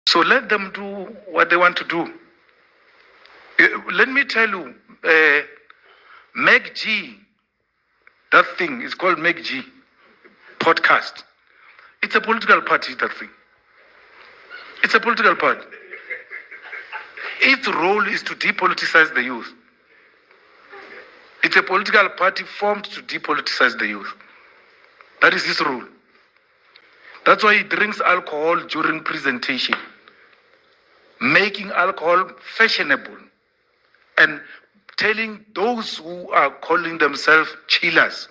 So let them do what they want to do. Let me tell you, MacG, that thing is called MacG podcast. It's a political party, that thing. It's a political party. Its role is to depoliticize the youth. It's a political party formed to depoliticize the youth. That is his role. That's why he drinks alcohol during presentation, making alcohol fashionable and telling those who are calling themselves chillers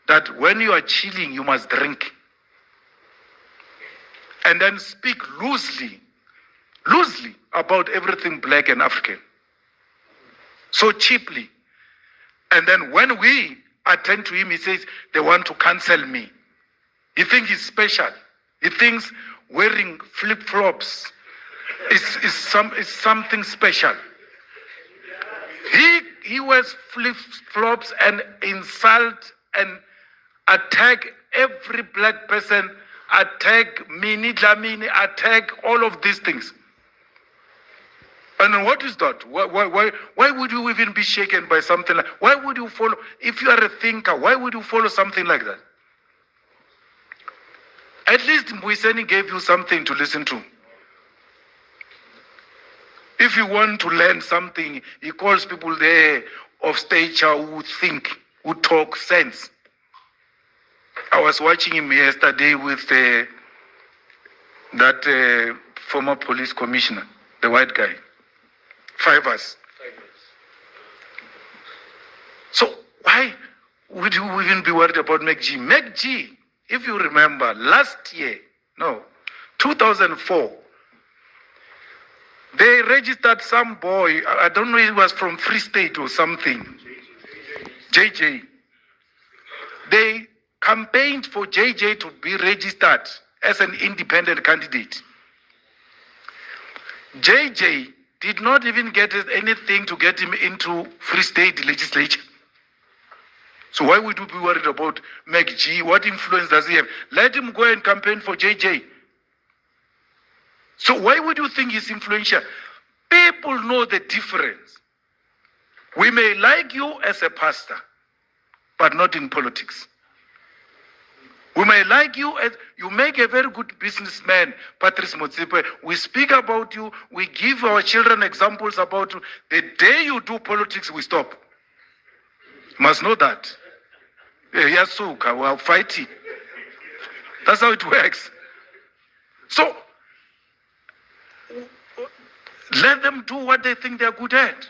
that when you are chilling, you must drink. And then speak loosely about everything black and African. So cheaply. And then when we attend to him, he says they want to cancel me. He thinks he's special. He thinks wearing flip-flops is something special. He wears flip-flops and insult and attack every black person, attack Mini Dlamini, attack all of these things. And what is that? Why would you even be shaken by something like? Why would you follow? If you are a thinker, why would you follow something like that? At least Mwiseni gave you something to listen to. If you want to learn something, he calls people there of stature who think, who talk sense. I was watching him yesterday with that former police commissioner, the white guy. 5 years. So why would you even be worried about MacG? MacG, if you remember, last year, 2004, they registered some boy, I don't know, he was from Free State or something, JJ. They campaigned for JJ to be registered as an independent candidate. JJ did not even get anything to get him into Free State legislature. So why would you be worried about MacG? What influence does he have? Let him go and campaign for JJ. So why would you think he's influential? People know the difference. We may like you as a pastor, but not in politics. We may like you as, you make a very good businessman, Patrice Motsepe. We speak about you, we give our children examples about you. The day you do politics, we stop. You must know that. Yasuka, we are fighting. That's how it works. So, let them do what they think they're good at.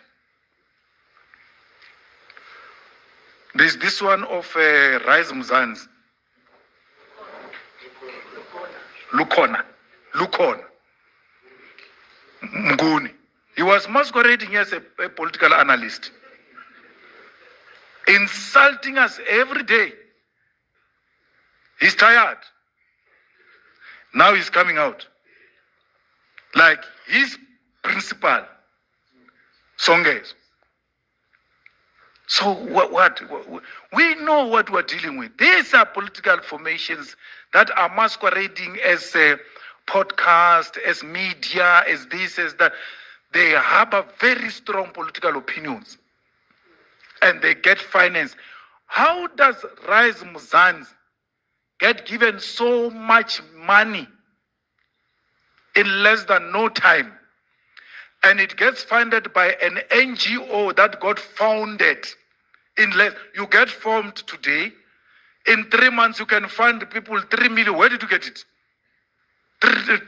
There's this one of Rise Mzansi. Lukona. Mnguni. He was masquerading as a political analyst, insulting us every day. He's tired. Now he's coming out. Like his principal, Songes. So what? We know what we're dealing with. These are political formations that are masquerading as a podcast, as media, as this, as that. They harbor very strong political opinions. And they get finance. How does Rise Mzansi get given so much money in less than no time? And it gets funded by an NGO that got founded in less. You get formed today. In 3 months, you can fund people 3 million. Where did you get it?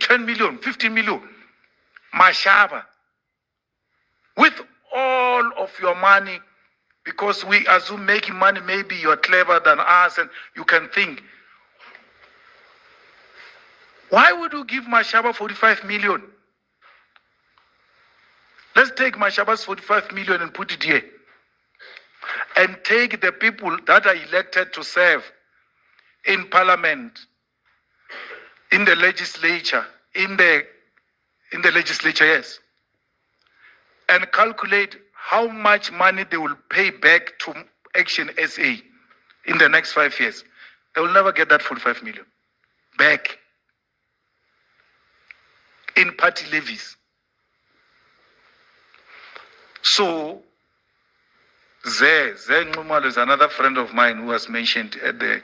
10 million, 15 million. Mashaba. With all of your money, because we assume making money, maybe you're clever than us and you can think. Why would you give Mashaba 45 million? Let's take Mashaba's 45 million and put it here. And take the people that are elected to serve in parliament, in the legislature, in the legislature, yes. And calculate how much money they will pay back to Action SA in the next 5 years. They will never get that 45 million back. in party levies. So, Nxumalo is another friend of mine who was mentioned at the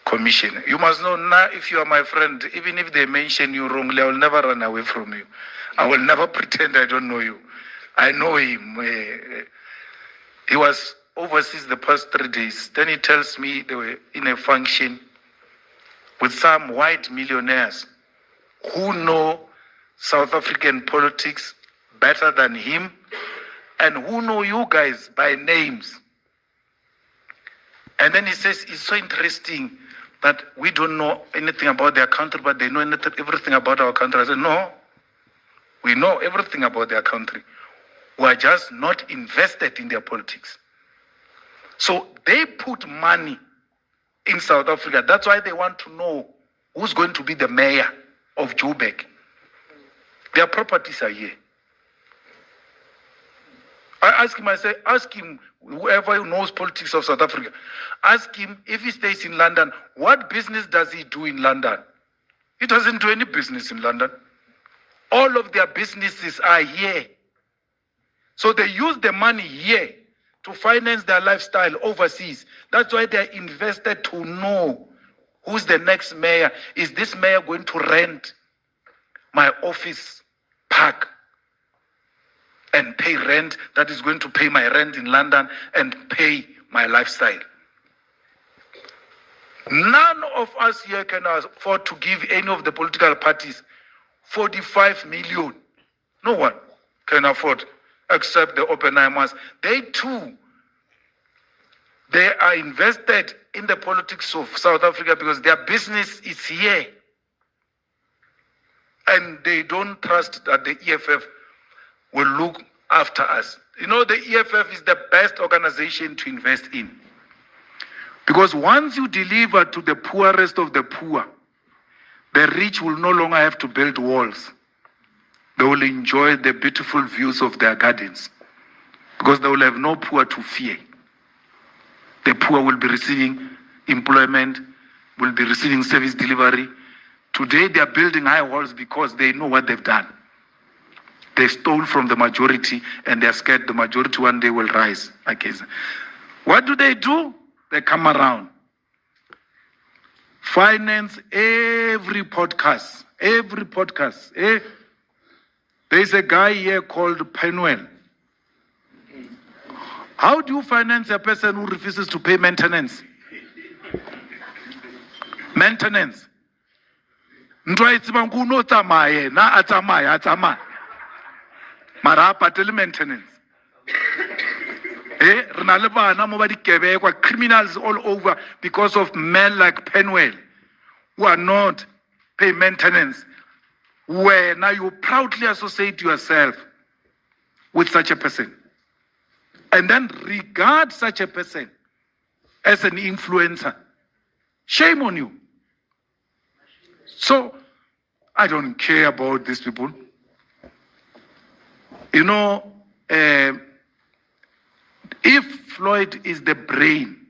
commission. You must know now, if you are my friend, even if they mention you wrongly, I will never run away from you. I will never pretend I don't know you. I know him. He was overseas the past 3 days. Then he tells me they were in a function with some white millionaires who know South African politics better than him and who know you guys by names. And then he says, it's so interesting that we don't know anything about their country, but they know everything about our country. I said, no, we know everything about their country. We are just not invested in their politics. So they put money in South Africa. That's why they want to know who's going to be the mayor of Joburg. Their properties are here. I ask him, I say, ask him, whoever knows politics of South Africa, ask him if he stays in London, what business does he do in London? He doesn't do any business in London. All of their businesses are here. So they use the money here to finance their lifestyle overseas. That's why they're invested to know who's the next mayor. Is this mayor going to rent my office park and pay rent that is going to pay my rent in London and pay my lifestyle? None of us here can afford to give any of the political parties 45 million. No one can afford, except the Oppenheimers. They too, they are invested in the politics of South Africa because their business is here. And they don't trust that the EFF will look after us. You know, the EFF is the best organization to invest in. Because once you deliver to the poorest of the poor, the rich will no longer have to build walls. They will enjoy the beautiful views of their gardens because they will have no poor to fear. The poor will be receiving employment, will be receiving service delivery. Today they are building high walls because they know what they've done. They stole from the majority and they are scared the majority one day will rise against them. What do? They come around. Finance every podcast. There's a guy here called Penwell. How do you finance a person who refuses to pay maintenance? Maintenance. Mara patele maintenance. Criminals all over because of men like Penwell who are not paying maintenance. Where now you proudly associate yourself with such a person and then regard such a person as an influencer. Shame on you. So I don't care about these people. You know, if Floyd is the brain